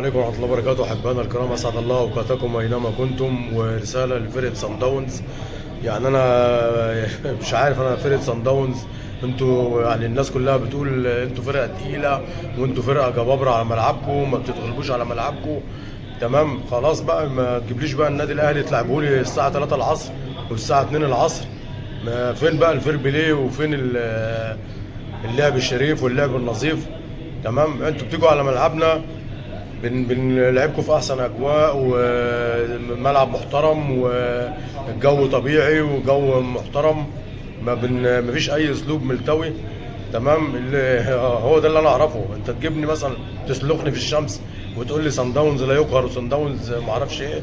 عليكم ورحمة الله وبركاته. أحبائنا الكرام، أسعد الله أوقاتكم أينما كنتم. ورسالة لفرقة صن داونز. يعني أنا مش عارف، أنا فرقة صن داونز أنتوا يعني الناس كلها بتقول أنتوا فرقة تقيلة وأنتوا فرقة جبابرة على ملعبكم، ما بتتغلبوش على ملعبكم. تمام، خلاص بقى ما تجيبليش بقى النادي الأهلي تلعبوا لي الساعة 3 العصر والساعة 2 العصر. فين بقى الفير بلاي وفين اللعب الشريف واللعب النظيف؟ تمام، انتوا بتيجوا على ملعبنا بنلعبكم في احسن اجواء وملعب محترم والجو طبيعي وجو محترم، ما فيش اي اسلوب ملتوي. تمام، هو ده اللي انا اعرفه. انت تجيبني مثلا تسلخني في الشمس وتقول لي صن داونز لا يقهر وصن داونز ما اعرفش ايه.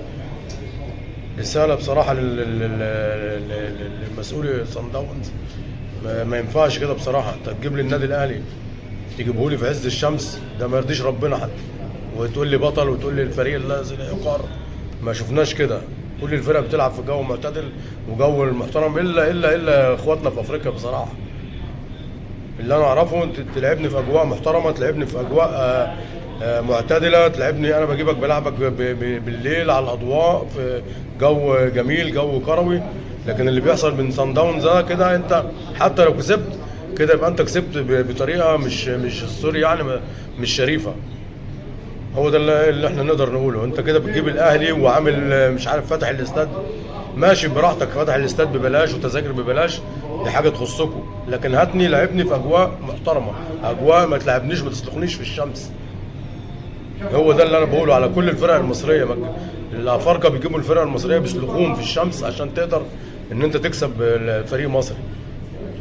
رساله بصراحه للمسؤول صن داونز، ما ينفعش كده بصراحه. انت تجيب لي النادي الاهلي تجيبه لي في عز الشمس، ده ما يرضيش ربنا حتى، وتقول لي بطل وتقول لي الفريق الذي لا يقهر. ما شفناش كده. كل الفرق بتلعب في جو معتدل وجو محترم، الا اخواتنا في افريقيا بصراحه. اللي انا اعرفه انت تلعبني في اجواء محترمه، تلعبني في اجواء معتدله، تلعبني انا بجيبك بلعبك بالليل على الاضواء في جو جميل، جو كروي. لكن اللي بيحصل من صن داونز ده كده، انت حتى لو كسبت كده يبقى انت كسبت بطريقه مش سوري يعني، مش شريفه. هو ده اللي احنا نقدر نقوله. انت كده بتجيب الاهلي وعامل مش عارف فاتح الاستاد، ماشي براحتك، فاتح الاستاد ببلاش وتذاكر ببلاش، دي حاجه تخصكم. لكن هاتني لعبني في اجواء محترمه، اجواء ما تلعبنيش ما تسلخنيش في الشمس. هو ده اللي انا بقوله على كل الفرق المصريه. الافارقه بيجيبوا الفرق المصريه بيسلخوهم في الشمس عشان تقدر ان انت تكسب فريق مصري.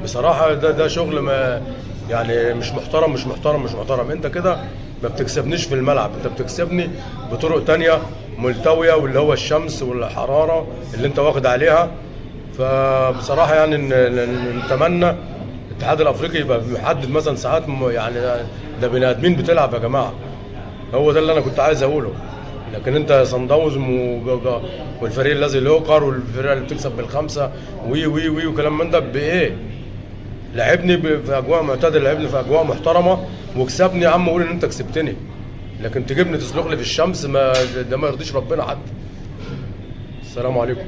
بصراحه ده شغل ما يعني مش محترم، مش محترم، مش محترم. انت كده ما بتكسبنيش في الملعب، انت بتكسبني بطرق تانية ملتويه، واللي هو الشمس والحراره اللي انت واخد عليها. فبصراحه يعني نتمنى الاتحاد الافريقي يبقى محدد مثلا ساعات، يعني ده بني ادمين بتلعب يا جماعه. هو ده اللي انا كنت عايز اقوله. لكن انت صن داونز والفريق الذي لا يقهر والفريق اللي بتكسب بالخمسه وي وي وي وكلام من ده بايه؟ لعبني في اجواء معتدله، لعبني في اجواء محترمه واكسبني يا عم، قول ان انت كسبتني. لكن تجيبني تسلخ لي في الشمس، ده ما يرضيش ربنا حتى. السلام عليكم.